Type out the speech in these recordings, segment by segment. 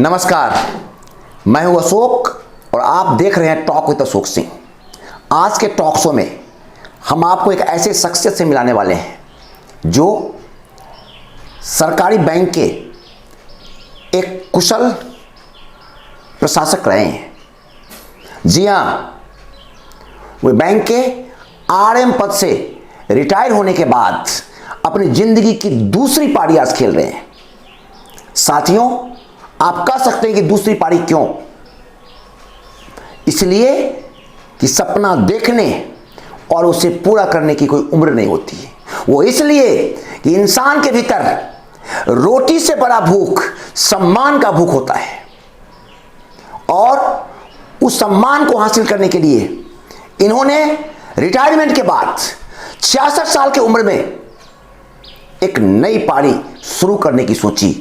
नमस्कार, मैं हूं अशोक और आप देख रहे हैं टॉक विद अशोक सिंह। आज के टॉक शो में हम आपको एक ऐसे शख्सियत से मिलाने वाले हैं जो सरकारी बैंक के एक कुशल प्रशासक रहे हैं। जी हां, वे बैंक के आरएम पद से रिटायर होने के बाद अपनी जिंदगी की दूसरी पारी आज खेल रहे हैं। साथियों, आप कह सकते हैं कि दूसरी पारी क्यों? इसलिए कि सपना देखने और उसे पूरा करने की कोई उम्र नहीं होती है। वो इसलिए कि इंसान के भीतर रोटी से बड़ा भूख सम्मान का भूख होता है और उस सम्मान को हासिल करने के लिए इन्होंने रिटायरमेंट के बाद 66 साल की उम्र में एक नई पारी शुरू करने की सोची।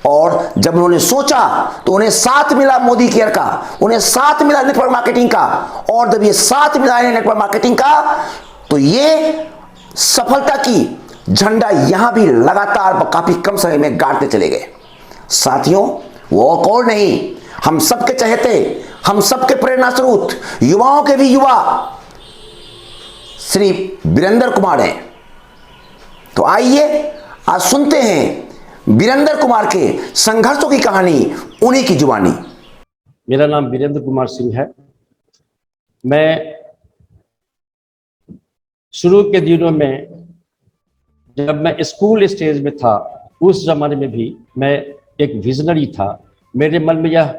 और जब उन्होंने सोचा तो उन्हें साथ मिला मोदी केयर का, उन्हें साथ मिला नेटवर्क मार्केटिंग का, और जब ये साथ मिला नेटवर्क मार्केटिंग का तो ये सफलता की झंडा यहां भी लगातार काफी कम समय में गाड़ते चले गए। साथियों, वो और नहीं, हम सबके चहेते, हम सबके प्रेरणा स्रोत, युवाओं के भी युवा श्री वीरेंद्र कुमार हैं। तो आइए आज सुनते हैं वीरेंद्र कुमार के संघर्षों की कहानी, उन्हीं की जुबानी। मेरा नाम वीरेंद्र कुमार सिंह है। मैं शुरू के दिनों में जब मैं स्कूल स्टेज में था, उस जमाने में भी मैं एक विजनरी था। मेरे मन में यह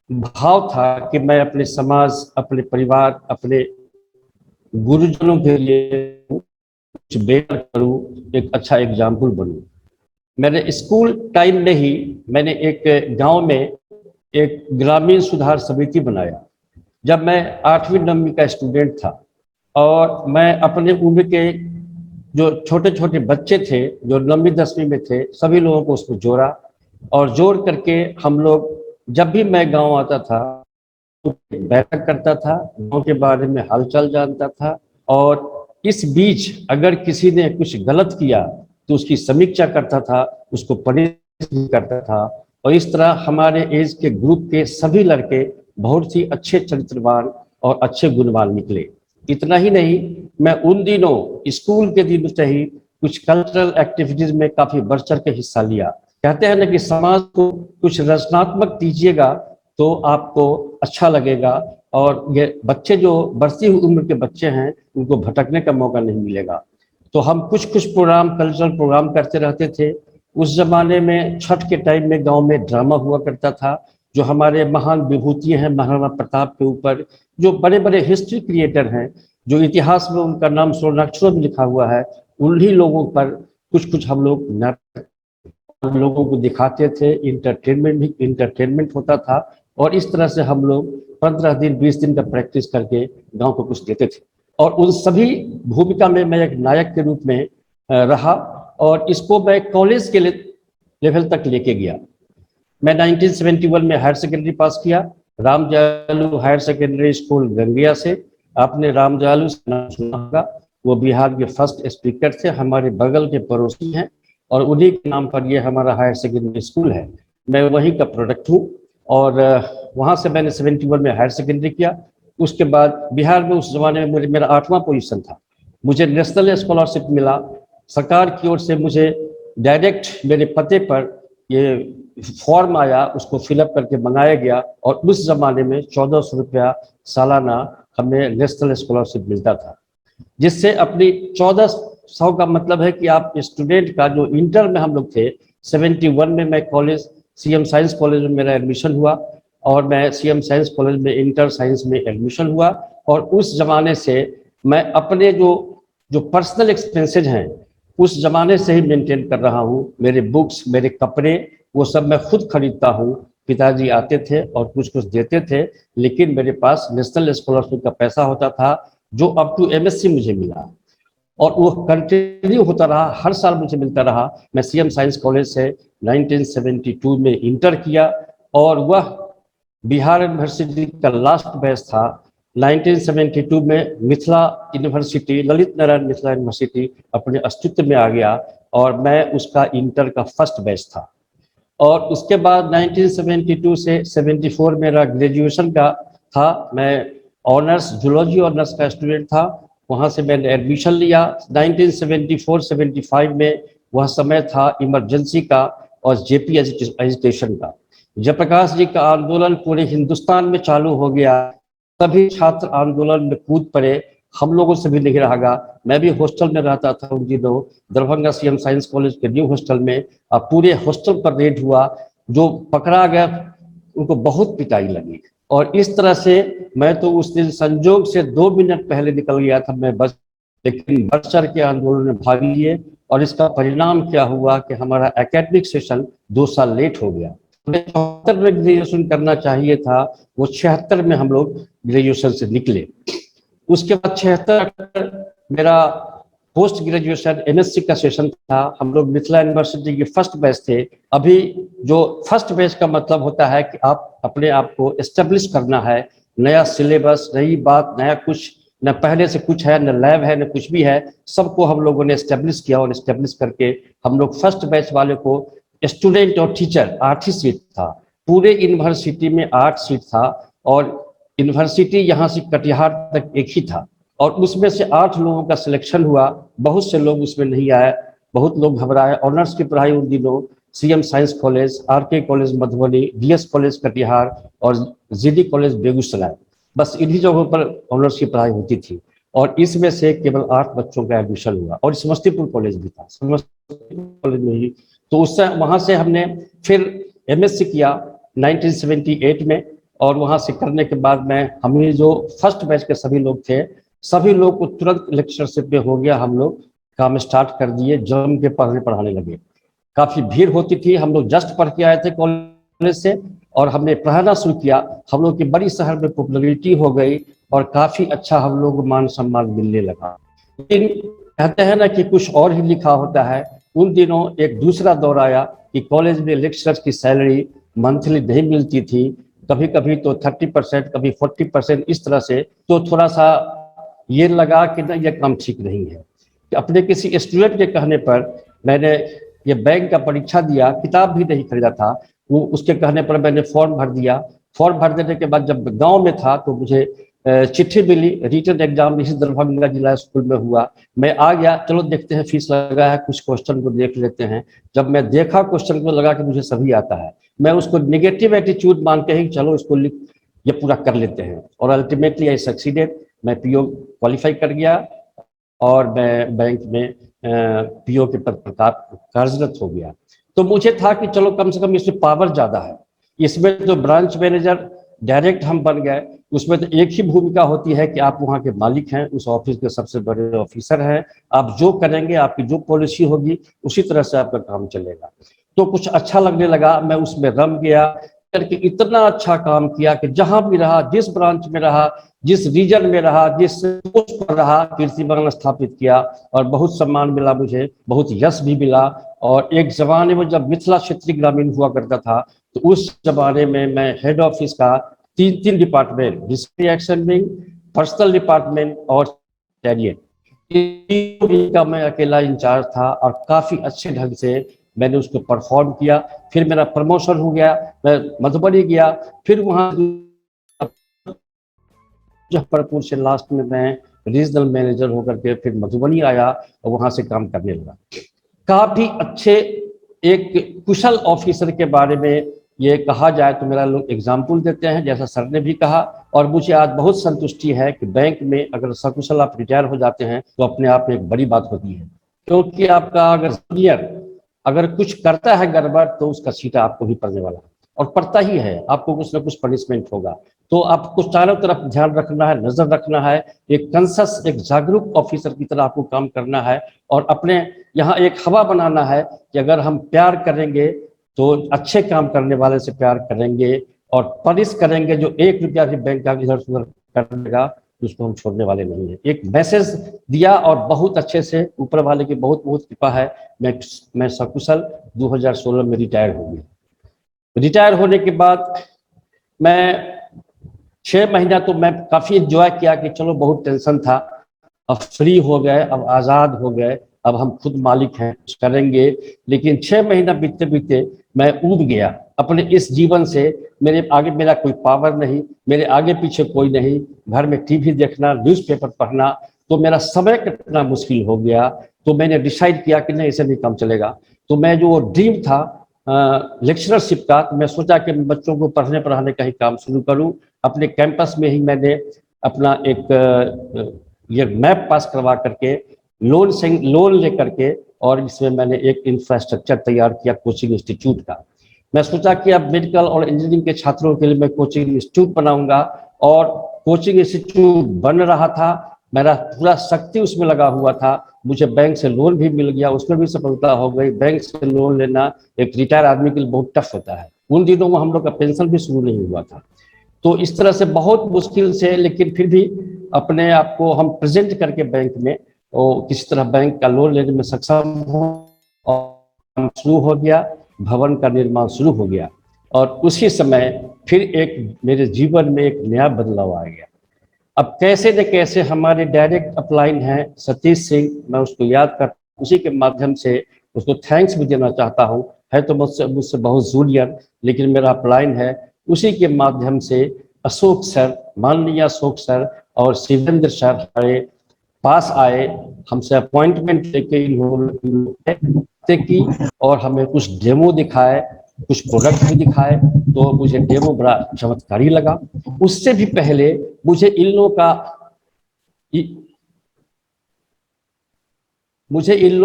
भाव था कि मैं अपने समाज, अपने परिवार, अपने गुरुजनों के लिए कुछ बेहतर करूं, एक अच्छा एग्जाम्पल बनूं। मैंने स्कूल टाइम में ही मैंने एक गांव में एक ग्रामीण सुधार समिति बनाया। जब मैं 8वीं 9वीं का स्टूडेंट था और मैं अपने उम्र के जो छोटे छोटे बच्चे थे जो 9वीं 10वीं में थे, सभी लोगों को उसमें जोड़ा और जोड़ करके हम लोग, जब भी मैं गांव आता था बैठक करता था, गांव के बारे में हालचाल जानता था, और इस बीच अगर किसी ने कुछ गलत किया तो उसकी समीक्षा करता था, उसको पनिश करता था। और इस तरह हमारे एज के ग्रुप के सभी लड़के बहुत ही अच्छे चरित्रवान और अच्छे गुणवान निकले। इतना ही नहीं, मैं उन दिनों स्कूल के दिनों से ही कुछ कल्चरल एक्टिविटीज में काफी बढ़ चढ़ के हिस्सा लिया। कहते हैं ना कि समाज को कुछ रचनात्मक दीजिएगा तो आपको अच्छा लगेगा, और ये बच्चे जो बढ़ती हुई उम्र के बच्चे हैं उनको भटकने का मौका नहीं मिलेगा। तो हम कुछ प्रोग्राम, कल्चरल प्रोग्राम करते रहते थे। उस जमाने में छठ के टाइम में गांव में ड्रामा हुआ करता था, जो हमारे महान विभूति हैं महाराणा प्रताप के ऊपर, जो बड़े बड़े हिस्ट्री क्रिएटर हैं, जो इतिहास में उनका नाम स्वर्णाक्षरों में लिखा हुआ है, उन्हीं लोगों पर कुछ हम लोग नाटक लोगों को दिखाते थे। इंटरटेनमेंट होता था, और इस तरह से हम लोग 15 दिन 20 दिन का प्रैक्टिस करके गाँव को कुछ देते थे। और उन सभी भूमिका में मैं एक नायक के रूप में रहा, और इसको मैं कॉलेज के लेवल तक लेके गया। मैं 1971 में हायर सेकेंडरी पास किया, राम जयालू हायर सेकेंडरी स्कूल गंगिया से। आपने राम जयालू से नाम सुना होगा, वो बिहार के फर्स्ट स्पीकर थे, हमारे बगल के पड़ोसी हैं, और उन्हीं के नाम पर ये हमारा हायर सेकेंडरी स्कूल है। मैं वहीं का प्रोडक्ट हूँ, और वहाँ से मैंने 71 में हायर सेकेंडरी किया। उसके बाद बिहार में उस जमाने में मेरा 8वां पोजीशन था। मुझे नेशनल स्कॉलरशिप मिला, सरकार की ओर से मुझे डायरेक्ट मेरे पते पर ये फॉर्म आया, उसको फिलअप करके मंगाया गया, और उस जमाने में 1400 रुपया सालाना हमें नेशनल स्कॉलरशिप मिलता था, जिससे अपनी 1400 का मतलब है कि आप स्टूडेंट का, जो इंटर में हम लोग थे 71 में, मैं कॉलेज सीएम साइंस कॉलेज में मेरा एडमिशन हुआ, और मैं सीएम साइंस कॉलेज में इंटर साइंस में एडमिशन हुआ। और उस जमाने से मैं अपने जो पर्सनल एक्सपेंसेज हैं उस जमाने से ही मेंटेन कर रहा हूँ। मेरे बुक्स, मेरे कपड़े, वो सब मैं खुद खरीदता हूँ। पिताजी आते थे और कुछ देते थे, लेकिन मेरे पास नेशनल स्कॉलरशिप का पैसा होता था, जो अप टू एमएससी मुझे मिला, और वो कंटिन्यू होता रहा, हर साल मुझे मिलता रहा। मैं सीएम साइंस कॉलेज से 1972 में इंटर किया, और वह बिहार यूनिवर्सिटी का लास्ट बैच था। 1972 में मिथिला यूनिवर्सिटी, ललित नारायण मिथिला यूनिवर्सिटी अपने अस्तित्व में आ गया, और मैं उसका इंटर का फर्स्ट बैच था। और उसके बाद 1972 से 74 मेरा ग्रेजुएशन का था। मैं ऑनर्स जूलॉजी ऑनर्स का स्टूडेंट था। वहाँ से मैंने एडमिशन लिया 1974-75 में। वह समय था इमरजेंसी का और जेपी एजिटेशन का। जयप्रकाश जी का आंदोलन पूरे हिंदुस्तान में चालू हो गया। सभी छात्र आंदोलन में कूद पड़े। हम लोगों से भी नहीं रहा। मैं भी हॉस्टल में रहता था उन दिनों, दरभंगा सीएम साइंस कॉलेज के न्यू हॉस्टल में। अब पूरे हॉस्टल पर रेड हुआ। जो पकड़ा गया उनको बहुत पिटाई लगी। और इस तरह से मैं तो उस दिन संजोग से 2 मिनट पहले निकल गया था मैं बस, लेकिन बढ़ चढ़ के आंदोलन में भाग लिए। और इसका परिणाम क्या हुआ कि हमारा एकेडमिक सेशन 2 साल लेट हो गया। हमें 74 में ग्रेजुएशन करना चाहिए था, वो 76 में हम लोग ग्रेजुएशन से निकले। उसके बाद 76 मेरा पोस्ट ग्रेजुएशन एमएससी का सेशन था। हम लोग मिथिला यूनिवर्सिटी के फर्स्ट बैच थे। अभी जो फर्स्ट बैच का मतलब होता है कि आप अपने आप को एस्टेब्लिश करना है, नया सिलेबस, नई बात, नया कुछ, न पहले से कुछ है, न लैब है, न कुछ भी है, सबको हम लोगों ने एस्टेब्लिश किया। और एस्टेब्लिश करके हम लोग फर्स्ट बैच वाले को स्टूडेंट और टीचर 8 ही सीट था। पूरे यूनिवर्सिटी में 8 सीट था। और यूनिवर्सिटी यहाँ से कटिहार तक एक ही था। और उसमें से 8 लोगों का सिलेक्शन हुआ। बहुत से लोग उसमें नहीं आए, बहुत लोग घबराए। ऑनर्स की पढ़ाई उन दिनों CM science college, RK college Madhubani, DS college Katihar और जीडी कॉलेज बेगूसराय, बस इन्हीं जगहों पर ऑनर्स की पढ़ाई होती थी। और इसमें से केवल 8 बच्चों का एडमिशन हुआ। और समस्तीपुर कॉलेज भी था, समस्तीपुर कॉलेज में ही। तो उससे वहाँ से हमने फिर एमएससी किया 1978 में। और वहाँ से करने के बाद में हमें जो फर्स्ट बैच के सभी लोग थे, सभी लोग को तुरंत लेक्चरशिप में हो गया। हम लोग काम स्टार्ट कर दिए, जम के पढ़ाने लगे। काफी भीड़ होती थी। हम लोग जस्ट पढ़ के आए थे कॉलेज से और हमने पढ़ाना शुरू किया। हम लोग की बड़ी शहर में पॉपुलरिटी हो गई और काफी अच्छा हम लोग मान सम्मान मिलने लगा। लेकिन कहते हैं ना कि कुछ और ही लिखा होता है। उन दिनों एक दूसरा दौर आया कि कॉलेज में लेक्चरर्स की सैलरी मंथली नहीं मिलती थी। कभी कभी तो 30%, कभी 40%, इस तरह से। तो थोड़ा सा ये लगा कि ना, ये काम ठीक नहीं है। अपने किसी स्टूडेंट के कहने पर मैंने ये बैंक का परीक्षा दिया, किताब भी नहीं खरीदा था। वो उसके कहने पर मैंने फॉर्म भर दिया। फॉर्म भर देने के बाद जब गांव में था तो मुझे चिट्ठी मिली, रिटन एग्जाम इसी दरभंगा जिला स्कूल में हुआ। मैं आ गया, चलो देखते हैं, फीस लगा है, कुछ क्वेश्चन को देख लेते हैं। जब मैं देखा क्वेश्चन को, लगा कि मुझे सभी आता है। मैं उसको निगेटिव एटीट्यूड मान के ही चलो इसको ये पूरा कर लेते हैं। और अल्टीमेटली आई सक्सीडेड। मैं पीओ क्वालिफाई कर गया और मैं बैंक में पीओ के पद पर कार्यरत हो गया। तो मुझे था कि चलो कम से कम इसमें पावर ज्यादा है। इसमें जो ब्रांच मैनेजर डायरेक्ट हम बन गए, उसमें तो एक ही भूमिका होती है कि आप वहाँ के मालिक हैं, उस ऑफिस के सबसे बड़े ऑफिसर हैं। आप जो करेंगे, आपकी जो पॉलिसी होगी, उसी तरह से आपका काम चलेगा। तो कुछ अच्छा लगने लगा, मैं उसमें रम गया करके इतना अच्छा काम किया कि जहां भी रहा, जिस ब्रांच में रहा, जिस रीजन में रहा, जिस पोस्ट पर रहा, कीर्तिमान स्थापित किया और बहुत सम्मान मिला मुझे, बहुत यश भी मिला। और एक जमाने में जब मिथिला क्षेत्रीय ग्रामीण हुआ करता था, तो उस जमाने में मैं हेड ऑफिस का 3 department, district action wing, personal department और टेरियट, का मैं अकेला इंचार्ज था। और काफी अच्छे ढंग से मैंने उसको परफॉर्म किया। फिर मेरा प्रमोशन हो गया, मैं मधुबनी गया। फिर वहां मुजफ्फरपुर से लास्ट में मैं रीजनल मैनेजर होकर के फिर मधुबनी आया और वहां से काम करने लगा। काफी अच्छे एक कुशल ऑफिसर के बारे में ये कहा जाए तो मेरा लोग एग्जाम्पल देते हैं, जैसा सर ने भी कहा। और मुझे आज बहुत संतुष्टि है कि बैंक में अगर सकुशल आप रिटायर हो जाते हैं तो अपने आप में एक बड़ी बात होती है। क्योंकि आपका अगर सीनियर अगर कुछ करता है गड़बड़ तो उसका सीटा आपको भी पड़ने वाला है, और पड़ता ही है, आपको कुछ ना कुछ पनिशमेंट होगा। तो आपको चारों तरफ ध्यान रखना है, नजर रखना है, एक कंसस, एक जागरूक ऑफिसर की तरह आपको काम करना है। और अपने यहाँ एक हवा बनाना है कि अगर हम प्यार करेंगे तो अच्छे काम करने वाले से प्यार करेंगे, और पनिश करेंगे जो 1 रुपया भी बैंक का इधर उधर करेगा, उसको हम छोड़ने वाले नहीं है। एक मैसेज दिया और बहुत अच्छे से, ऊपर वाले की बहुत बहुत कृपा है, मैं सकुशल 2016 में रिटायर हो गया। रिटायर होने के बाद मैं 6 महीना तो मैं काफी एंजॉय किया कि चलो बहुत टेंशन था, अब फ्री हो गए, अब आजाद हो गए, अब हम खुद मालिक हैं, कुछ करेंगे। लेकिन 6 महीना बीतते बीतते मैं ऊब गया अपने इस जीवन से। मेरे आगे मेरा कोई पावर नहीं, मेरे आगे पीछे कोई नहीं, घर में टीवी देखना, न्यूज़पेपर पढ़ना, तो मेरा समय कटना मुश्किल हो गया। तो मैंने डिसाइड किया कि नहीं, ऐसे नहीं काम चलेगा। तो मैं जो ड्रीम था लेक्चरशिप का, तो मैं सोचा कि मैं बच्चों को पढ़ने पढ़ाने का ही काम शुरू करूं। अपने कैंपस में ही मैंने अपना एक ये मैप पास करवा करके लोन ले करके, और इसमें मैंने एक इंफ्रास्ट्रक्चर तैयार किया कोचिंग इंस्टीट्यूट का। मैं सोचा कि अब मेडिकल और इंजीनियरिंग के छात्रों के लिए मैं कोचिंग इंस्टीट्यूट बनाऊंगा, और कोचिंग इंस्टीट्यूट बन रहा था, मेरा पूरा शक्ति उसमें लगा हुआ था। मुझे बैंक से लोन भी मिल गया, उसमें भी सफलता हो गई। बैंक से लोन लेना एक रिटायर आदमी के लिए बहुत टफ होता है। उन दिनों में हम लोग का पेंशन भी शुरू नहीं हुआ था। तो इस तरह से बहुत मुश्किल से, लेकिन फिर भी अपने आप को हम प्रेजेंट करके बैंक में, और किसी तरह बैंक का लोन लेने में सक्षम हो, और शुरू हो गया, भवन का निर्माण शुरू हो गया। और उसी समय फिर एक मेरे जीवन में एक नया बदलाव आ गया। अब कैसे न कैसे हमारे डायरेक्ट अपलाइन हैं सतीश सिंह, मैं उसको याद कर, उसी के माध्यम से उसको थैंक्स भी देना चाहता हूँ। है तो मुझसे मुझसे बहुत जूनियर, लेकिन मेरा अपलाइन है। उसी के माध्यम से अशोक सर, माननीय अशोक सर और शिवेंद्र सर हमारे पास आए, हमसे अपॉइंटमेंट लेके इन्होंने की, और हमें कुछ डेमो दिखाए, कुछ प्रोडक्ट भी दिखाए। तो मुझे डेमो बड़ा चमत्कारी लगा। उससे भी पहले मुझे इन लोगों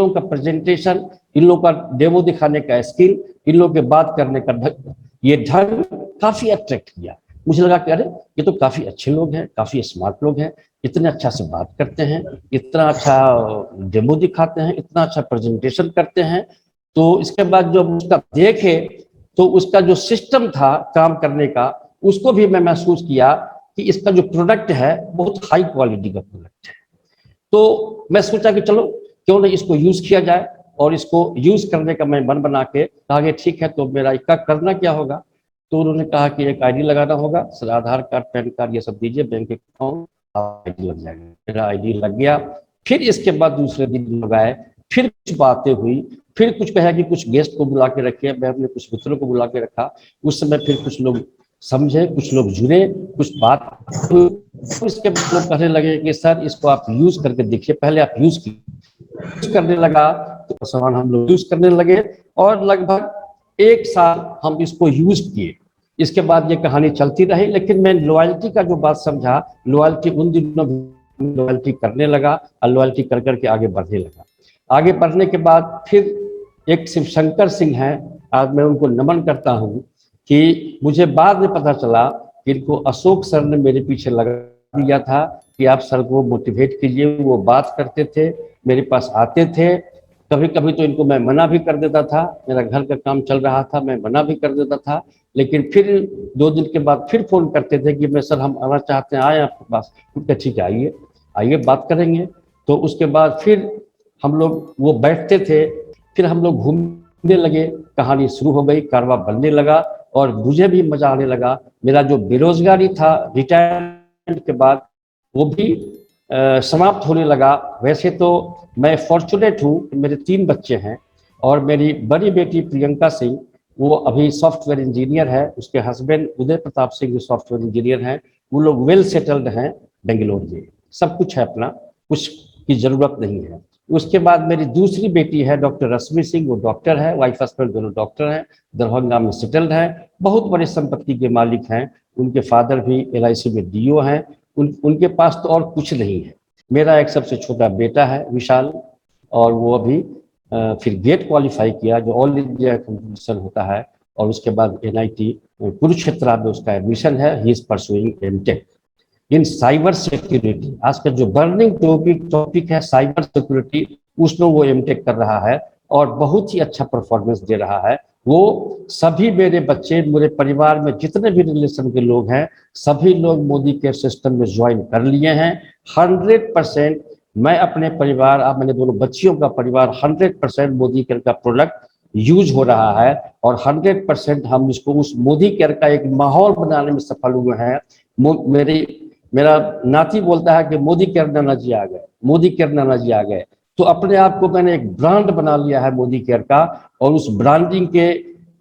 का प्रेजेंटेशन, इन लोगों का डेमो दिखाने का स्किल, इन लोगों के बात करने का ये ढंग काफी अट्रैक्ट किया। मुझे लगा कि अरे ये तो काफी अच्छे लोग हैं, काफी स्मार्ट लोग हैं, इतने अच्छा से बात करते हैं, इतना अच्छा डेमो दिखाते हैं, इतना अच्छा प्रेजेंटेशन करते हैं। तो इसके बाद जब उसका देखे, तो उसका जो सिस्टम था काम करने का, उसको भी मैं महसूस किया कि इसका जो प्रोडक्ट है बहुत हाई क्वालिटी का प्रोडक्ट है। तो मैं सोचा कि चलो क्यों नहीं इसको यूज किया जाए, और इसको यूज करने का मैं मन बना के कहा कि ठीक है, तो मेरा इसका करना क्या होगा। तो उन्होंने कहा कि एक आईडी लगाना होगा, सर आधार कार्ड, पैन कार्ड ये सब दीजिए, बैंक अकाउंट, आईडी लग जाएगा। मेरा आईडी लग गया। फिर इसके बाद दूसरे दिन लोग आए, फिर कुछ बातें हुई, फिर कुछ कहा कि कुछ गेस्ट को बुला के रखे, मैं अपने कुछ मित्रों को बुला के रखा। उस समय फिर कुछ लोग समझे, कुछ लोग जुड़े, कुछ बात हुई। इसके बाद लोग कहने लगे कि सर इसको आप यूज करके देखिए, पहले आप यूज करने लगा, तो सामान हम लोग यूज करने लगे, और लगभग 1 साल हम इसको यूज किए। इसके बाद ये कहानी चलती रही। लेकिन मैं लॉयल्टी का जो बात समझा, लॉयल्टी उन दिनों लॉयल्टी करने लगा, और लॉयल्टी कर करके आगे बढ़ने लगा। आगे बढ़ने के बाद फिर एक शिवशंकर सिंह हैं, आज मैं उनको नमन करता हूँ, कि मुझे बाद में पता चला कि इनको अशोक सर ने मेरे पीछे लगा दिया था कि आप सर को मोटिवेट कीजिए। वो बात करते थे, मेरे पास आते थे, कभी कभी तो इनको मैं मना भी कर देता था, मेरा घर का काम चल रहा था, मैं मना भी कर देता था। लेकिन फिर 2 दिन के बाद फिर फोन करते थे कि मैं सर हम आना चाहते हैं, आए आपके पास। ठीक है, आइए आइए बात करेंगे। तो उसके बाद फिर हम लोग वो बैठते थे, फिर हम लोग घूमने लगे, कहानी शुरू हो गई, कारवा बनने लगा, और मुझे भी मजा आने लगा। मेरा जो बेरोजगारी था रिटायरमेंट के बाद, वो भी समाप्त होने लगा। वैसे तो मैं फॉर्चुनेट हूँ, मेरे 3 बच्चे हैं, और मेरी बड़ी बेटी प्रियंका सिंह, वो अभी सॉफ्टवेयर इंजीनियर है, उसके हस्बैंड उदय प्रताप सिंह जो सॉफ्टवेयर इंजीनियर हैं, वो लोग वेल सेटल्ड हैं बेंगलोर में, सब कुछ है अपना, कुछ की जरूरत नहीं है। उसके बाद मेरी दूसरी बेटी है डॉक्टर रश्मि सिंह, वो डॉक्टर है, वाइफ हस्बैंड दोनों डॉक्टर हैं, दरभंगा में सेटल्ड है, बहुत बड़े संपत्ति के मालिक हैं। उनके फादर भी LIC में DO हैं। उनके पास तो और कुछ नहीं है। मेरा एक सबसे छोटा बेटा है विशाल, और वो अभी फिर गेट क्वालिफाई किया, जो ऑल इंडिया कंपटीशन होता है, और उसके बाद NIT कुरुक्षेत्र में उसका एडमिशन है। He is pursuing MTech in cyber security. आजकल जो बर्निंग टॉपिक है साइबर सिक्योरिटी, उसमें वो MTech कर रहा है, और बहुत ही अच्छा परफॉर्मेंस दे रहा है। वो सभी मेरे बच्चे, मेरे परिवार में जितने भी रिलेशन के लोग हैं, सभी लोग मोदी केयर सिस्टम में ज्वाइन कर लिए हैं। 100% मैं अपने परिवार, अब मैंने दोनों बच्चियों का परिवार 100% मोदी केयर का प्रोडक्ट यूज हो रहा है, और 100% हम इसको उस मोदी केयर का एक माहौल बनाने में सफल हुए हैं। मेरा नाती बोलता है कि मोदी केयर नाना जी आ गए, मोदी केयर नाना जी आ गए। तो अपने आप को मैंने एक ब्रांड बना लिया है मोदी केयर का, और उस ब्रांडिंग के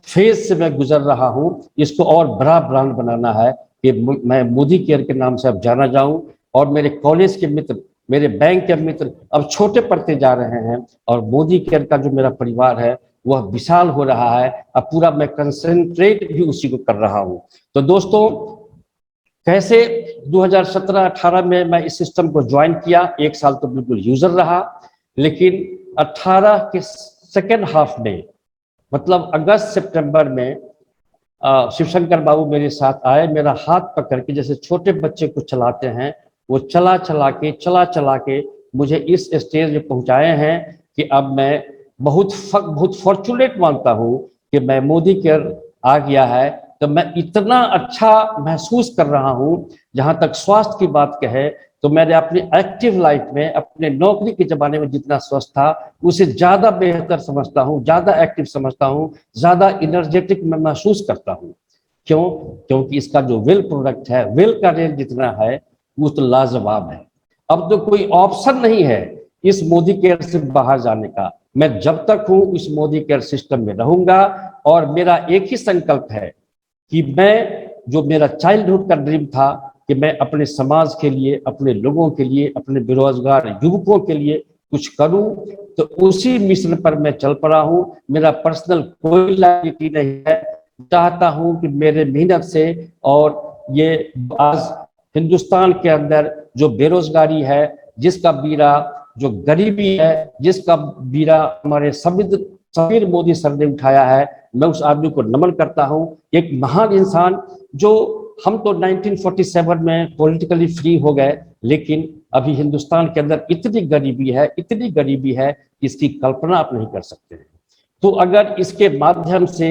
फेज से मैं गुजर रहा हूं। इसको और बड़ा ब्रांड बनाना है कि मैं मोदी केयर के नाम से अब जाना जाऊं, और मेरे कॉलेज के मित्र, मेरे बैंक के मित्र अब छोटे पड़ते जा रहे हैं, और मोदी केयर का जो मेरा परिवार है वह विशाल हो रहा है। अब पूरा मैं कंसंट्रेट भी उसी को कर रहा हूं। तो दोस्तों, कैसे 2017-18 में मैं इस सिस्टम को ज्वाइन किया, एक साल तो बिल्कुल यूजर रहा, लेकिन 18 के सेकेंड हाफ में, मतलब अगस्त सितंबर में, शिवशंकर बाबू मेरे साथ आए, मेरा हाथ पकड़ के जैसे छोटे बच्चे को चलाते हैं, वो चला चला के मुझे इस स्टेज में पहुंचाए हैं कि अब मैं बहुत फॉर्चुनेट मानता हूं कि मैं मोदी केयर आ गया है। तो मैं इतना अच्छा महसूस कर रहा हूं। जहां तक स्वास्थ्य की बात कहे तो मैंने अपनी एक्टिव लाइफ में, अपने नौकरी के जमाने में जितना स्वस्थ था उसे ज्यादा बेहतर समझता हूं, ज्यादा एक्टिव समझता हूं, ज्यादा इनर्जेटिक मैं महसूस करता हूं। क्यों? क्योंकि इसका जो विल प्रोडक्ट है, विल का रेट जितना है वो तो लाजवाब है। अब तो कोई ऑप्शन नहीं है इस मोदी केयर से बाहर जाने का। मैं जब तक हूं इस मोदी केयर सिस्टम में रहूंगा, और मेरा एक ही संकल्प है कि मैं, जो मेरा चाइल्डहुड का ड्रीम था कि मैं अपने समाज के लिए, अपने लोगों के लिए, अपने बेरोजगार युवकों के लिए कुछ करूं, तो उसी मिशन पर मैं चल पड़ा हूं। मेरा पर्सनल कोई लायबिलिटी नहीं है। चाहता हूं कि मेरे मेहनत से, और ये आज हिंदुस्तान के अंदर जो बेरोजगारी है, जिसका बीड़ा, जो गरीबी है, जिसका बीड़ा हमारे समीर मोदी सर ने उठाया है, मैं उस आदमी को नमन करता हूं। एक महान इंसान, जो हम तो 1947 में पॉलिटिकली फ्री हो गए, लेकिन अभी हिंदुस्तान के अंदर इतनी गरीबी है, इसकी कल्पना आप नहीं कर सकते हैं। तो अगर इसके माध्यम से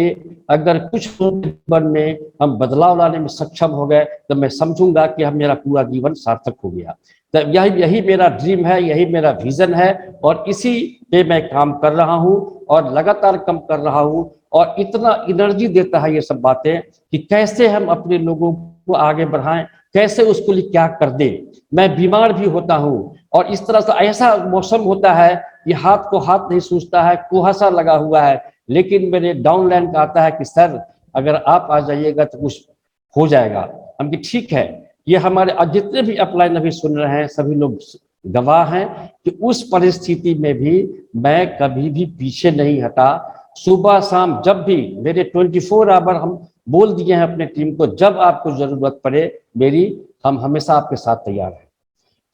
अगर कुछ जीवन में हम बदलाव लाने में सक्षम हो गए, तो मैं समझूंगा कि हम, मेरा पूरा जीवन सार्थक हो गया। तो यही मेरा ड्रीम है, यही मेरा विजन है, और इसी पे मैं काम कर रहा हूं, और लगातार काम कर रहा हूं। और इतना एनर्जी देता है ये सब बातें कि कैसे हम अपने लोगों को आगे बढ़ाएं, कैसे उसके लिए क्या कर दे। मैं बीमार भी होता हूं, और इस तरह से ऐसा मौसम होता है कि हाथ को हाथ नहीं सूझता है, कुहासा लगा हुआ है, लेकिन मेरे डाउनलाइन का आता है कि सर अगर आप आ जाइएगा तो कुछ हो जाएगा। हम कि ठीक है। ये हमारे जितने भी अपलाइन अभी सुन रहे हैं सभी लोग गवाह हैं कि उस परिस्थिति में भी मैं कभी भी पीछे नहीं हटा। सुबह शाम जब भी मेरे 24 आवर हम बोल दिए हैं अपने टीम को, जब आपको जरूरत पड़े मेरी, हम हमेशा आपके साथ तैयार हैं।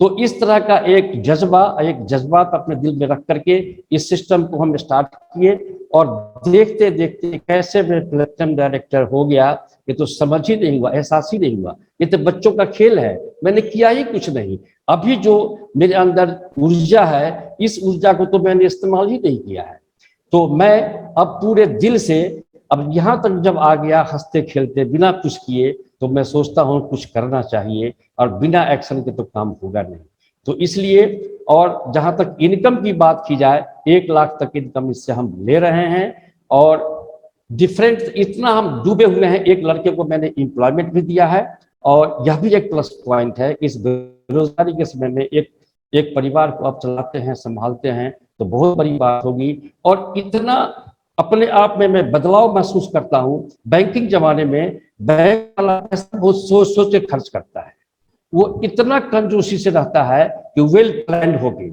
तो इस तरह का एक जज्बात अपने दिल में रख करके इस सिस्टम को हम स्टार्ट किए, और देखते देखते कैसे मैं प्लेटिनम डायरेक्टर हो गया, ये तो समझ ही नहीं हुआ, एहसास ही नहीं हुआ। ये तो बच्चों का खेल है, मैंने किया ही कुछ नहीं। अभी जो मेरे अंदर ऊर्जा है, इस ऊर्जा को तो मैंने इस्तेमाल ही नहीं किया है। तो मैं अब पूरे दिल से, अब यहाँ तक जब आ गया हंसते खेलते बिना कुछ किए, तो मैं सोचता हूँ कुछ करना चाहिए, और बिना एक्शन के तो काम होगा नहीं। तो इसलिए, और जहां तक इनकम की बात की जाए, 1 लाख तक इनकम इससे हम ले रहे हैं, और डिफरेंट इतना हम डूबे हुए हैं। एक लड़के को मैंने एम्प्लॉयमेंट भी दिया है, और यह भी एक प्लस पॉइंट है। इस बेरोजगारी के समय में एक परिवार को आप चलाते हैं, संभालते हैं, तो बहुत बड़ी बात होगी। और इतना अपने आप में मैं बदलाव महसूस करता हूं। बैंकिंग जमाने में बैंक वाला पैसा बहुत सोच सोच के खर्च करता है, वो इतना कंजूसी से रहता है कि वेल प्लान्ड होके,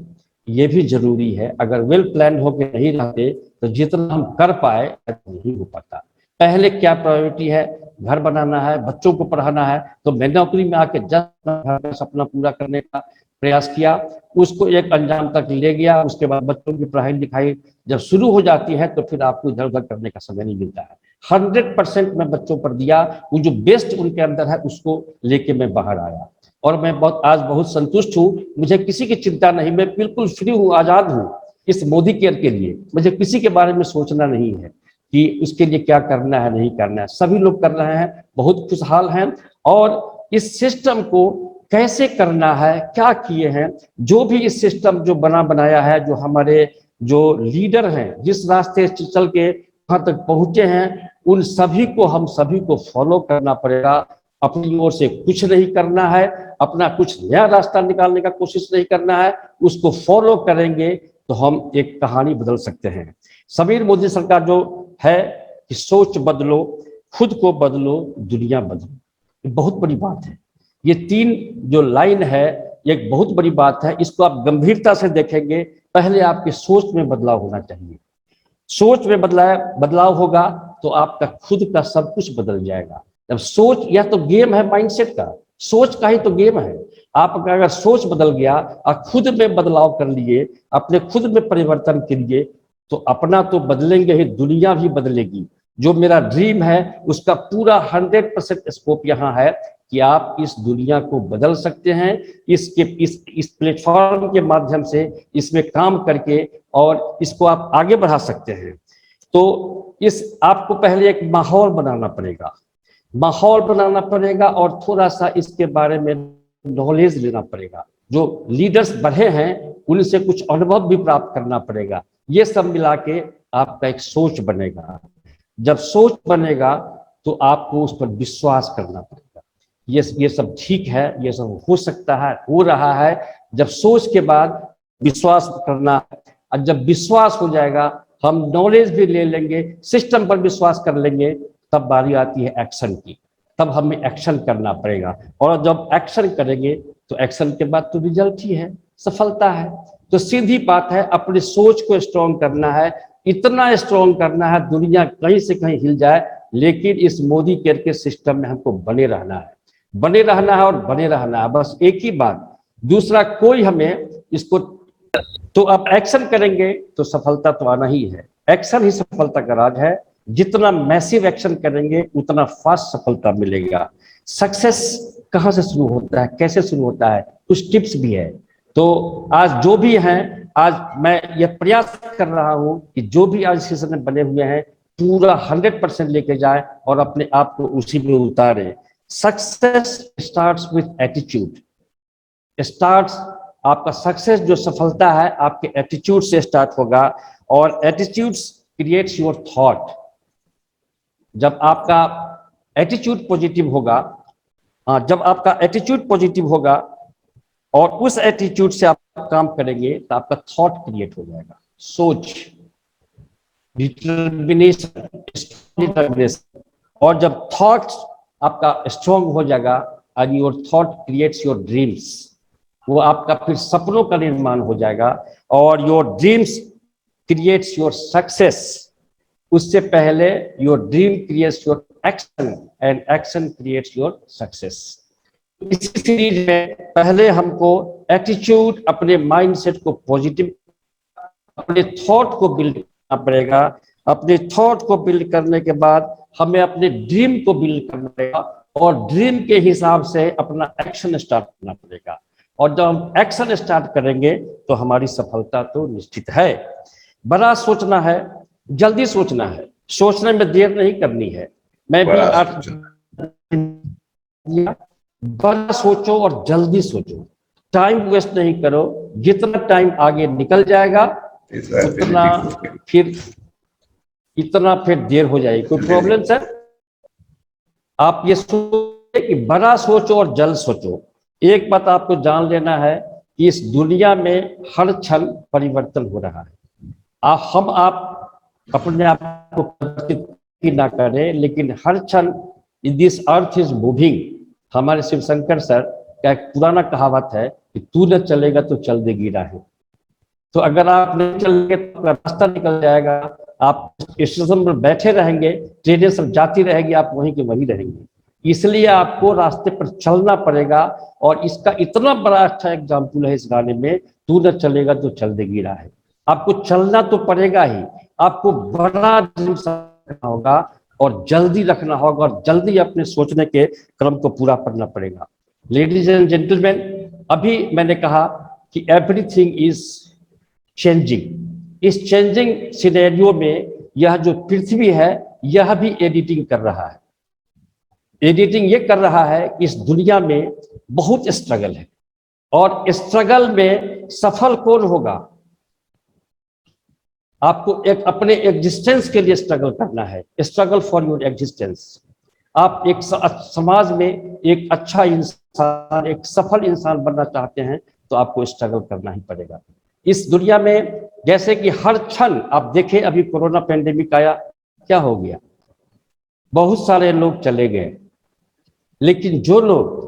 ये भी जरूरी है। अगर वेल प्लान्ड होके नहीं रहते तो जितना हम कर पाए नहीं हो पाता। पहले क्या प्रायोरिटी है? घर बनाना है, बच्चों को पढ़ाना है। तो मैं नौकरी में आके जस्ट घर का सपना पूरा करने का प्रयास किया, उसको एक अंजाम तक ले गया। उसके बाद बच्चों की पढ़ाई लिखाई जब शुरू हो जाती है तो फिर आपको इधर उधर करने का समय नहीं मिलता है। 100% मैं बच्चों पर दिया, वो जो बेस्ट उनके अंदर है उसको लेके मैं बाहर आया, और मैं आज बहुत संतुष्ट हूँ। मुझे किसी की चिंता नहीं, मैं बिल्कुल फ्री हूँ, आजाद हूँ इस मोदी केयर के लिए। मुझे किसी के बारे में सोचना नहीं है कि उसके लिए क्या करना है, नहीं करना है। सभी लोग कर रहे हैं, बहुत खुशहाल हैं। और इस सिस्टम को कैसे करना है, क्या किए हैं, जो भी इस सिस्टम जो बनाया है, जो हमारे जो लीडर हैं, जिस रास्ते से चल के वहां तक पहुंचे हैं, उन सभी को, हम सभी को फॉलो करना पड़ेगा। अपनी ओर से कुछ नहीं करना है, अपना कुछ नया रास्ता निकालने का कोशिश नहीं करना है, उसको फॉलो करेंगे तो हम एक कहानी बदल सकते हैं। समीर मोदी सरकार जो है कि सोच बदलो, खुद को बदलो, दुनिया बदलो, ये बहुत बड़ी बात है। ये 3 जो लाइन है ये एक बहुत बड़ी बात है। इसको आप गंभीरता से देखेंगे, पहले आपकी सोच में बदलाव होना चाहिए। सोच में बदलाव होगा तो आपका खुद का सब कुछ बदल जाएगा। जब सोच, यह तो गेम है माइंडसेट का, सोच का ही तो गेम है। आपका अगर सोच बदल गया और खुद में बदलाव कर लिए, अपने खुद में परिवर्तन करिए, तो अपना तो बदलेंगे ही, दुनिया भी बदलेगी। जो मेरा ड्रीम है उसका पूरा 100% स्कोप यहाँ है कि आप इस दुनिया को बदल सकते हैं। इस प्लेटफॉर्म के माध्यम से इसमें काम करके और इसको आप आगे बढ़ा सकते हैं। तो इस आपको पहले एक माहौल बनाना पड़ेगा, माहौल बनाना पड़ेगा और थोड़ा सा इसके बारे में नॉलेज लेना पड़ेगा। जो लीडर्स बढ़े हैं उनसे कुछ अनुभव भी प्राप्त करना पड़ेगा। ये सब मिला के आपका एक सोच बनेगा। जब सोच बनेगा तो आपको उस पर विश्वास करना पड़ेगा। ये सब ठीक है, ये सब हो सकता है, हो रहा है। जब सोच के बाद विश्वास करना, और जब विश्वास हो जाएगा, हम नॉलेज भी ले लेंगे, सिस्टम पर विश्वास कर लेंगे, तब बारी आती है एक्शन की। तब हमें एक्शन करना पड़ेगा, और जब एक्शन करेंगे तो एक्शन के बाद तो रिजल्ट ही है, सफलता है। तो सीधी बात है, अपनी सोच को स्ट्रॉन्ग करना है, इतना स्ट्रॉन्ग करना है दुनिया कहीं से कहीं हिल जाए, लेकिन इस मोदी केयर के सिस्टम में हमको बने रहना है, बने रहना है और बने रहना है, बस एक ही बात। दूसरा कोई हमें इसको, तो आप एक्शन करेंगे तो सफलता तो आना ही है। एक्शन ही सफलता का राज है। जितना मैसिव एक्शन करेंगे उतना फास्ट सफलता मिलेगा। सक्सेस कहाँ से शुरू होता है, कैसे शुरू होता है, कुछ टिप्स भी है। तो आज जो भी हैं, आज मैं ये प्रयास कर रहा हूं कि जो भी आज सीजन में बने हुए हैं पूरा 100% लेके जाए और अपने आप को उसी में उतारे। Success starts with attitude, starts, आपका सक्सेस जो सफलता है आपके एटीट्यूड से स्टार्ट होगा, और एटीट्यूड क्रिएट्स योर थॉट। जब आपका एटीट्यूड पॉजिटिव होगा, जब आपका एटीट्यूड पॉजिटिव होगा और उस एटीट्यूड से आप काम करेंगे तो आपका थॉट क्रिएट हो जाएगा। सोच, डिटर्मिनेशन, और जब थॉट आपका स्ट्रॉन्ग हो जाएगा, and your thought creates your dreams, वो आपका फिर सपनों का निर्माण हो जाएगा, और your dreams creates your success. उससे पहले your dream creates your action, and action creates your success. इस सीरीज में पहले हमको एटीट्यूड, अपने माइंडसेट को पॉजिटिव, अपने थॉट को बिल्ड करना पड़ेगा। अपने थॉट को बिल्ड करने के बाद हमें अपने ड्रीम को बिल्ड करना पड़ेगा, और ड्रीम के हिसाब से अपना एक्शन स्टार्ट करना पड़ेगा। और जब हम एक्शन स्टार्ट करेंगे तो हमारी सफलता तो निश्चित है। बड़ा सोचना है, जल्दी सोचना है, सोचने में देर नहीं करनी है। मैं भी बड़ा सोचो और जल्दी सोचो, टाइम वेस्ट नहीं करो। जितना टाइम आगे निकल जाएगा इतना फिर देर हो जाएगी। कोई प्रॉब्लम सर? आप ये सोचे कि बड़ा सोचो और जल्द सोचो। एक बात आपको जान लेना है कि इस दुनिया में हर क्षण परिवर्तन हो रहा है। आप अपने आप को परिवर्तित ना करें, लेकिन हर क्षण दिस अर्थ इज मूविंग। हमारे शिव शंकर सर का एक पुराना कहावत है कि तू न चलेगा तो चल देगी राहें। तो अगर आप नहीं चलेंगे तो रास्ता निकल जाएगा। आप स्टेशन पर बैठे रहेंगे, ट्रेनें सब जाती रहेगी, आप वहीं के वहीं रहेंगे। इसलिए आपको रास्ते पर चलना पड़ेगा, और इसका इतना बड़ा अच्छा एग्जाम्पल है इस गाने में, तू न चलेगा तो चल देगी राहें। आपको चलना तो पड़ेगा ही, आपको बड़ा ड्रीम रखना होगा और जल्दी रखना होगा, और जल्दी अपने सोचने के क्रम को पूरा करना पड़ेगा। लेडीज एंड जेंटलमैन, अभी मैंने कहा कि एवरीथिंग इज चेंजिंग। इस चेंजिंग सिनेरियो में यह जो पृथ्वी है यह भी एडिटिंग कर रहा है। एडिटिंग ये कर रहा है कि इस दुनिया में बहुत स्ट्रगल है, और स्ट्रगल में सफल कौन होगा? आपको एक अपने एग्जिस्टेंस के लिए स्ट्रगल करना है, स्ट्रगल फॉर योर एग्जिस्टेंस। आप एक समाज में एक अच्छा इंसान, एक सफल इंसान बनना चाहते हैं तो आपको स्ट्रगल करना ही पड़ेगा। इस दुनिया में जैसे कि हर क्षण आप देखें, अभी कोरोना पेंडेमिक आया, क्या हो गया, बहुत सारे लोग चले गए, लेकिन जो लोग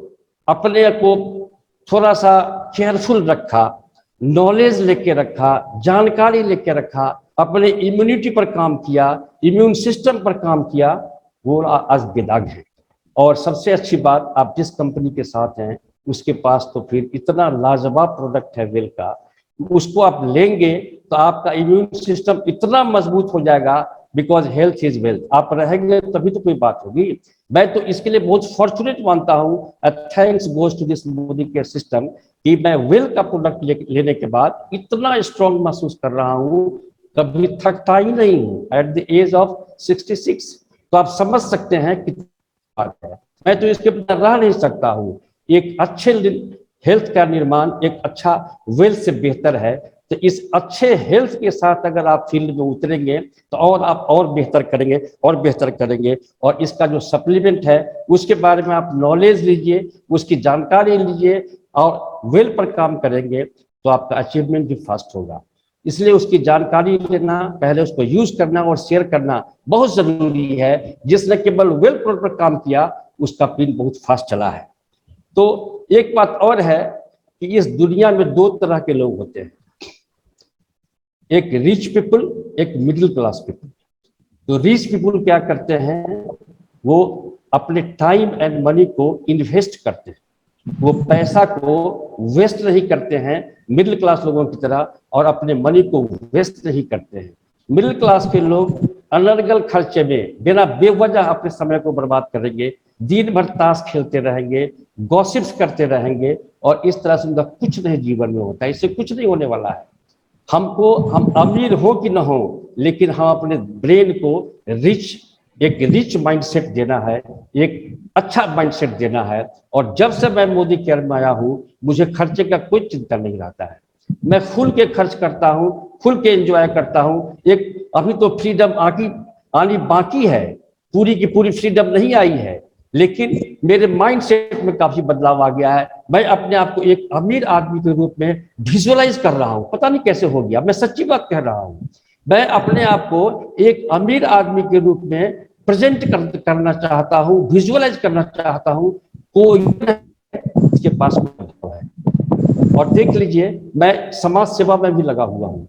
अपने को थोड़ा सा केयरफुल रखा, नॉलेज लेके रखा, जानकारी लेके रखा, अपने इम्यूनिटी पर काम किया, इम्यून सिस्टम पर काम किया, वो आज बेदाग है। और सबसे अच्छी बात, आप जिस कंपनी के साथ हैं उसके पास तो फिर इतना लाजवाब प्रोडक्ट है वेल का, उसको आप लेंगे तो आपका इम्यून सिस्टम इतना मजबूत हो जाएगा, बिकॉज हेल्थ इज वेल्थ। आप रहेंगे तभी तो कोई बात होगी। मैं तो इसके लिए बहुत फॉर्चुनेट मानता हूँ, thanks goes to this Modi care system, कि मैं वेल का प्रोडक्ट लेने के बाद इतना स्ट्रांग महसूस कर रहा हूँ, कभी थकता ही नहीं हूँ एट द एज ऑफ 66। तो आप समझ सकते हैं कि बात है, मैं तो इसके बिना रह नहीं सकता हूँ। एक अच्छे हेल्थ का निर्माण एक अच्छा वेल्थ से बेहतर है। तो इस अच्छे हेल्थ के साथ अगर आप फील्ड में उतरेंगे तो और आप और बेहतर करेंगे और बेहतर करेंगे। और इसका जो सप्लीमेंट है उसके बारे में आप नॉलेज लीजिए, उसकी जानकारी लीजिए और वेल पर काम करेंगे तो आपका अचीवमेंट भी फास्ट होगा। इसलिए उसकी जानकारी लेना, पहले उसको यूज करना और शेयर करना बहुत जरूरी है। जिसने केवल वेल पर काम किया उसका पिन बहुत फास्ट चला है। तो एक बात और है कि इस दुनिया में दो तरह के लोग होते हैं, एक रिच पीपल, एक मिडिल क्लास पीपल। तो रिच पीपल क्या करते हैं, वो अपने टाइम एंड मनी को इन्वेस्ट करते हैं, वो पैसा को वेस्ट नहीं करते हैं मिडिल क्लास लोगों की तरह, और अपने मनी को वेस्ट नहीं करते हैं। मिडिल क्लास के लोग अनर्गल खर्चे में बिना बेवजह अपने समय को बर्बाद करेंगे, दिन भर ताश खेलते रहेंगे, गॉसिप्स करते रहेंगे, और इस तरह से उनका कुछ नहीं जीवन में होता है। इससे कुछ नहीं होने वाला है। हमको, हम अमीर हो कि ना हो, लेकिन हम अपने ब्रेन को एक रिच माइंडसेट देना है, एक अच्छा माइंडसेट देना है। और जब से मैं मोदी केयर में आया हूँ, मुझे खर्चे का कोई चिंता नहीं रहता है। मैं खुल के खर्च करता हूँ, खुल के एंजॉय करता हूँ। एक अभी तो फ्रीडम आनी बाकी है, पूरी की पूरी फ्रीडम नहीं आई है, लेकिन मेरे माइंडसेट में काफी बदलाव आ गया है। मैं अपने आप को एक अमीर आदमी के रूप में विजुअलाइज कर रहा हूं, पता नहीं कैसे हो गया, मैं सच्ची बात कह रहा हूं। मैं अपने आप को एक अमीर आदमी के रूप में प्रेजेंट करना चाहता हूं, विजुअलाइज करना चाहता हूं। कोई इसके पास है। और देख लीजिए, मैं समाज सेवा में भी लगा हुआ हूं।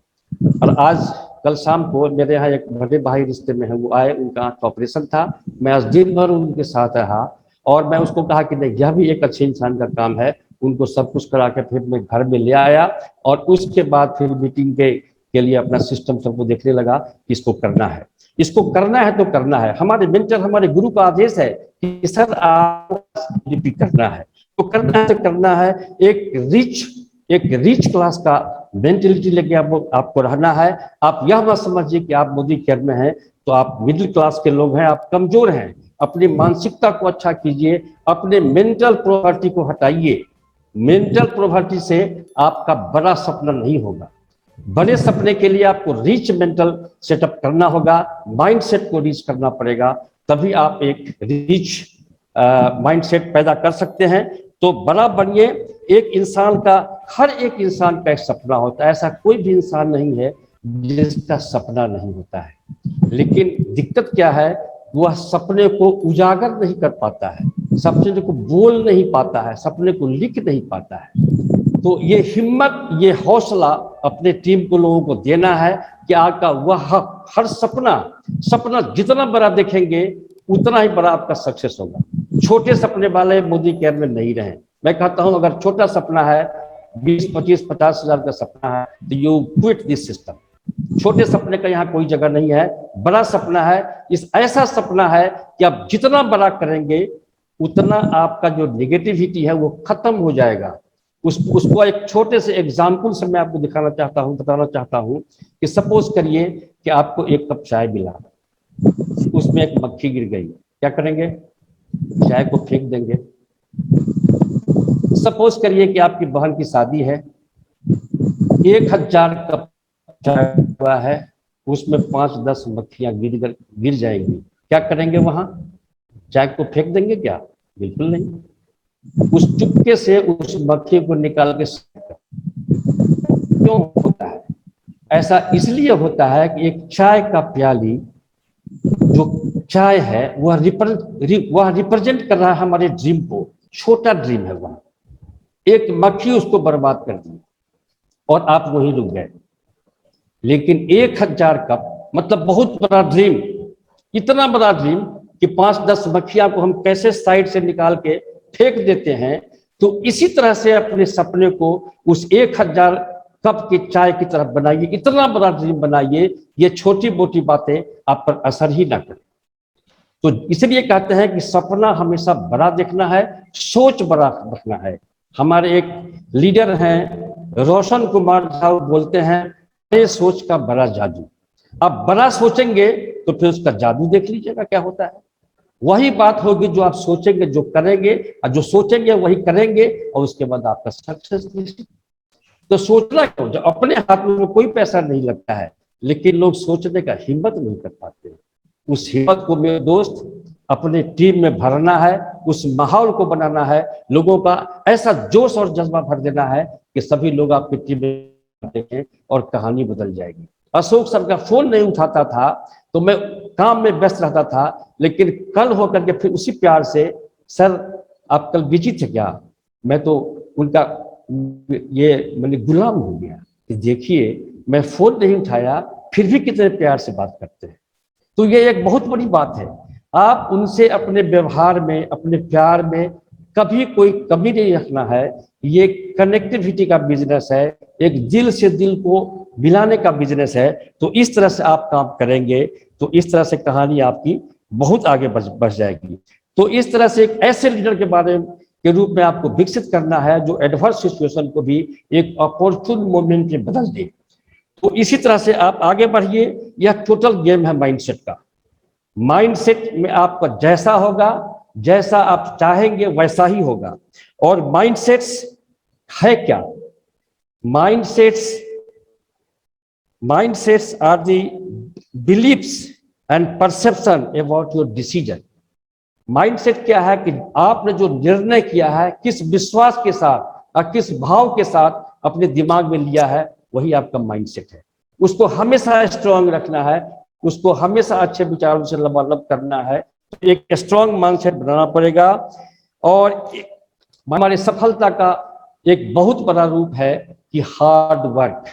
और आज कल शाम को मेरे यहाँ एक बड़े भाई रिश्ते में है, वो आए, उनका आंख का ऑपरेशन था। मैं आज दिन भर उनके साथ रहा और मैं उसको कहा कि नहीं, यह भी एक अच्छे इंसान का काम है। उनको सब कुछ करा के फिर मैं घर में ले आया और उसके बाद फिर मीटिंग के लिए अपना सिस्टम सबको देखने लगा कि इसको करना है, इसको करना है तो करना है। हमारे मेंटर, हमारे गुरु का आदेश है कि सर आपको करना है तो करना है, तो करना है। एक रिच क्लास का मेंटेलिटी लेके आपको रहना है। आप यह मत समझिए कि आप मोदी केयर में हैं तो आप मिडिल क्लास के लोग हैं, आप कमजोर हैं। अपनी मानसिकता को अच्छा कीजिए, अपने मेंटल प्रॉपर्टी को हटाइए। मेंटल प्रॉपर्टी से आपका बड़ा सपना नहीं होगा। बड़े सपने के लिए आपको रिच मेंटल सेटअप करना होगा, माइंडसेट को रीच करना पड़ेगा, तभी आप एक रिच माइंडसेट पैदा कर सकते हैं। तो बड़ा बनिए। एक इंसान का, हर एक इंसान का एक सपना होता है, ऐसा कोई भी इंसान नहीं है जिसका सपना नहीं होता है। लेकिन दिक्कत क्या है, वह सपने को उजागर नहीं कर पाता है, सपने को बोल नहीं पाता है, सपने को लिख नहीं पाता है। तो ये हिम्मत, ये हौसला अपने टीम को, लोगों को देना है कि आपका वह हर सपना जितना बड़ा देखेंगे उतना ही बड़ा आपका सक्सेस होगा। छोटे सपने वाले मोदी केयर में नहीं रहे। मैं कहता हूं, अगर छोटा सपना है, 20, 25, 50 हजार का सपना है, तो यू क्विट दिस सिस्टम। छोटे सपने का यहाँ कोई जगह नहीं है। बड़ा सपना है, इस ऐसा सपना है कि आप जितना बड़ा करेंगे उतना आपका जो नेगेटिविटी है वो खत्म हो जाएगा। उसको एक छोटे से एग्जाम्पल से मैं आपको दिखाना चाहता हूँ, बताना चाहता हूँ कि सपोज करिए कि आपको एक कप चाय मिला, उसमें एक मक्खी गिर गई, क्या करेंगे? चाय को फेंक देंगे। सपोज करिए कि आपकी बहन की शादी है, 1000 कप चाय हुआ है, उसमें 5-10 मक्खियां गिर जाएंगी, क्या करेंगे? वहां चाय को फेंक देंगे क्या? बिल्कुल नहीं। उस चुपके से उस मक्खी को निकाल के, क्यों होता ऐसा इसलिए होता है कि एक चाय का प्याली, जो चाय है वह रिप्रेजेंट कर रहा है हमारे ड्रीम को। छोटा ड्रीम है वह, एक मक्खी उसको बर्बाद कर दी और आप वहीं रुक गए। लेकिन 1000 कप मतलब बहुत बड़ा ड्रीम, इतना बड़ा ड्रीम कि 5-10 मक्खियां को हम कैसे साइड से निकाल के फेंक देते हैं। तो इसी तरह से अपने सपने को उस 1000 कप की चाय की तरफ बनाइए, इतना बड़ा ड्रीम बनाइए, ये छोटी मोटी बातें आप पर असर ही ना करें। तो इसलिए कहते हैं कि सपना हमेशा बड़ा देखना है, सोच बड़ा रखना है। हमारे एक लीडर हैं रोशन कुमार साहब, बोलते हैं बड़े सोच का बड़ा जादू। आप बड़ा सोचेंगे तो फिर उसका जादू देख लीजिएगा क्या होता है। वही बात होगी जो आप सोचेंगे जो करेंगे, और जो सोचेंगे वही करेंगे, और उसके बाद आपका सक्सेस निश्चित। तो सोचना क्यों, जब अपने हाथ में कोई पैसा नहीं लगता है, लेकिन लोग सोचने का हिम्मत नहीं कर पाते। उस हिम्मत को मेरे दोस्त अपने टीम में भरना है, उस माहौल को बनाना है, लोगों का ऐसा जोश और जज्बा भर देना है कि सभी लोग आपकी टीम में देखें और कहानी बदल जाएगी। अशोक सर का फोन नहीं उठाता था तो मैं काम में व्यस्त रहता था, लेकिन कल होकर के फिर उसी प्यार से, सर आप कल बिजी थे क्या? मैं तो उनका ये मैंने गुलाम हो गया कि देखिए मैं फोन नहीं उठाया फिर भी कितने प्यार से बात करते हैं। तो ये एक बहुत बड़ी बात है। आप उनसे अपने व्यवहार में, अपने प्यार में कभी कोई कमी नहीं रखना है। ये कनेक्टिविटी का बिजनेस है, एक दिल से दिल को मिलाने का बिजनेस है। तो इस तरह से आप काम करेंगे तो इस तरह से कहानी आपकी बहुत आगे बढ़ जाएगी। तो इस तरह से एक ऐसे लीडर के बारे में के रूप में आपको विकसित करना है जो एडवर्स सिचुएशन को भी एक अपॉर्चुन मोमेंट में बदल दे। तो इसी तरह से आप आगे बढ़िए। यह टोटल गेम है माइंडसेट का। माइंडसेट में आपका जैसा होगा, जैसा आप चाहेंगे वैसा ही होगा। और माइंडसेट्स है क्या? Mindsets mindsets are the beliefs and perception about your decision. Mindset क्या है कि आपने जो निर्णय किया है, किस विश्वास के साथ और किस भाव के साथ अपने दिमाग में लिया है, वही आपका माइंडसेट है। उसको हमेशा स्ट्रांग रखना है, उसको हमेशा अच्छे विचारों से लबालब करना है। तो एक स्ट्रांग माइंडसेट बनाना पड़ेगा। और हमारी सफलता का एक बहुत बड़ा रूप है कि hard work.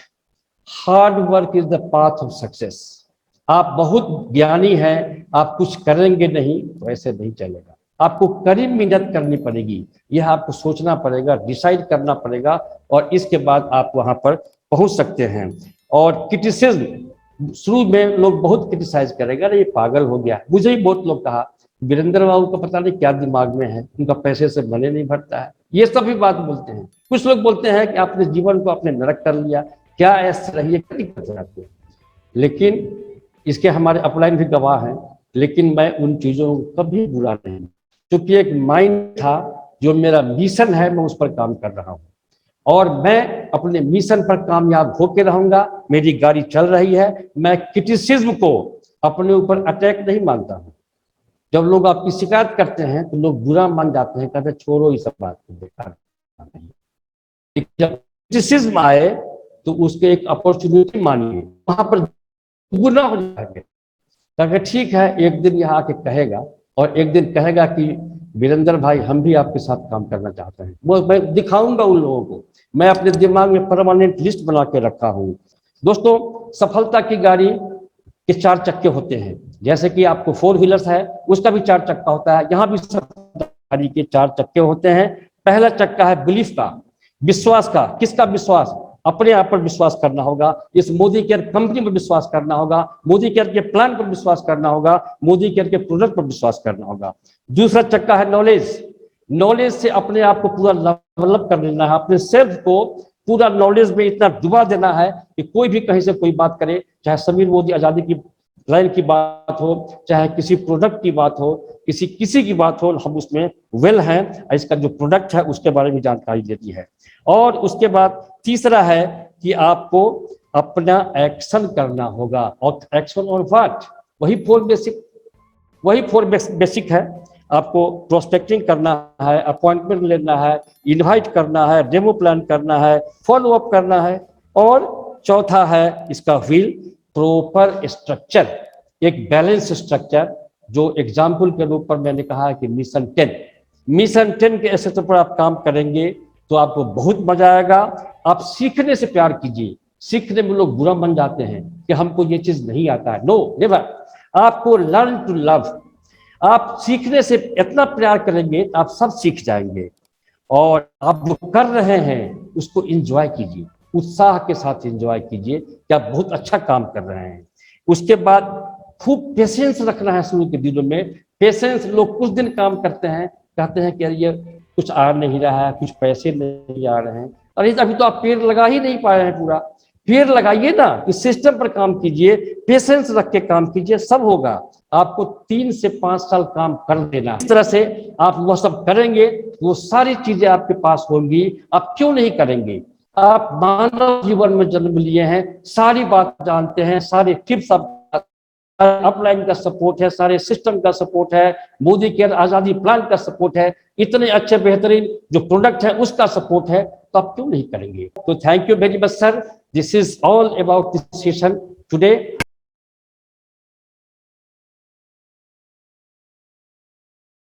Hard work is the path of success. आप बहुत ज्ञानी हैं, आप कुछ करेंगे नहीं तो ऐसे नहीं चलेगा। आपको कड़ी मेहनत करनी पड़ेगी, यह आपको सोचना पड़ेगा, डिसाइड करना पड़ेगा, और इसके बाद आप वहां पर पहुंच सकते हैं। और क्रिटिसिज्म, शुरू में लोग बहुत क्रिटिसाइज करेगा, अरे ये पागल हो गया। मुझे ही बहुत लोग कहा वीरेंद्र बाबू का पता नहीं क्या दिमाग में है, उनका पैसे से भले नहीं भरता है, ये सभी बात बोलते हैं। कुछ लोग बोलते हैं कि आपने जीवन को अपने नरक कर लिया, क्या ऐसा रही है। लेकिन इसके हमारे अपलाइन भी गवाह हैं। लेकिन मैं उन चीजों को कभी बुरा नहीं, क्योंकि एक माइंड था, जो मेरा मिशन है मैं उस पर काम कर रहा हूं, और मैं अपने मिशन पर कामयाब होकर रहूंगा। मेरी गाड़ी चल रही है। मैं क्रिटिसिज्म को अपने ऊपर अटैक नहीं मानता हूं। जब लोग आपकी शिकायत करते हैं तो लोग बुरा मान जाते हैं, कहते छोड़ो इस सब बात को, बेकार। जब क्रिटिसिज्म आए तो उसके एक अपॉर्चुनिटी मानिए, वहां पर गुना हो जाएगा। ठीक है, एक दिन यहाँ आके कहेगा, और एक दिन कहेगा कि वीरेंद्र भाई हम भी आपके साथ काम करना चाहते हैं। वो मैं दिखाऊंगा उन लोगों को। मैं अपने दिमाग में परमानेंट लिस्ट बना के रखा हूँ। दोस्तों, सफलता की गाड़ी के 4 चक्के होते हैं। जैसे कि आपको 4 व्हीलर्स है, उसका भी 4 चक्का होता है। यहाँ भी गाड़ी के 4 चक्के होते हैं। पहला चक्का है बिलीफ का, विश्वास का। किसका विश्वास? अपने आप पर विश्वास करना होगा। इस मोदी केयर कंपनी पर विश्वास करना होगा, मोदी केयर के प्लान पर विश्वास करना होगा, मोदी केयर के प्रोडक्ट पर विश्वास करना होगा। दूसरा चक्का है नॉलेज। नॉलेज से अपने आप को पूरा डेवलप कर लेना है, अपने सेल्फ को पूरा नॉलेज में इतना डुबा देना है कि कोई भी कहीं से कोई बात करे, चाहे समीर मोदी आजादी की लाइन की बात हो, चाहे किसी प्रोडक्ट की बात हो, किसी की बात हो, हम उसमें वेल हैं। इसका जो प्रोडक्ट है उसके बारे में जानकारी देती है। और उसके बाद तीसरा है कि आपको अपना एक्शन करना होगा। और एक्शन और व्हाट, वही 4 बेसिक है। आपको प्रोस्पेक्टिंग करना है, अपॉइंटमेंट लेना है, इनवाइट करना है, डेमो प्लान करना है, फॉलो अप करना है, और चौथा है इसका व्हील, प्रॉपर स्ट्रक्चर, एक बैलेंस स्ट्रक्चर, जो एग्जाम्पल के रूप पर मैंने कहा कि मिशन 10 के एसेट पर आप काम करेंगे तो आपको बहुत मजा आएगा। आप सीखने से प्यार कीजिए। सीखने में लोग बुरा मन जाते हैं कि हमको ये चीज नहीं आता है, नो नेवर। आपको लर्न टू लव। आप सीखने से इतना प्यार करेंगे आप सब सीख जाएंगे, और आप जो कर रहे हैं उसको एंजॉय कीजिए, उत्साह के साथ एंजॉय कीजिए कि आप बहुत अच्छा काम कर रहे हैं। उसके बाद खूब पेशेंस रखना है शुरू के दिनों में। पेशेंस, लोग कुछ दिन काम करते हैं, कहते हैं कि ये कुछ आ नहीं रहा है, कुछ पैसे नहीं आ रहे हैं। अरे अभी तो आप पेड़ लगा ही नहीं पाए हैं पूरा। पेड़ लगाइए ना, इस सिस्टम पर काम कीजिए, पेशेंस रख के काम कीजिए, सब होगा। आपको 3 से 5 साल काम कर देना, इस तरह से आप वो सब करेंगे, वो सारी चीजें आपके पास होंगी। आप क्यों नहीं करेंगे? आप मानव जीवन में जन्म लिए हैं, सारी बात जानते हैं, सारे टिप्स आप, अपलाइन का सपोर्ट है, सारे सिस्टम का सपोर्ट है, मोदी केयर आजादी प्लान का सपोर्ट है, इतने अच्छे बेहतरीन जो प्रोडक्ट है उसका सपोर्ट है, तो आप क्यों नहीं करेंगे? तो thank you very much sir, this is all about this session today.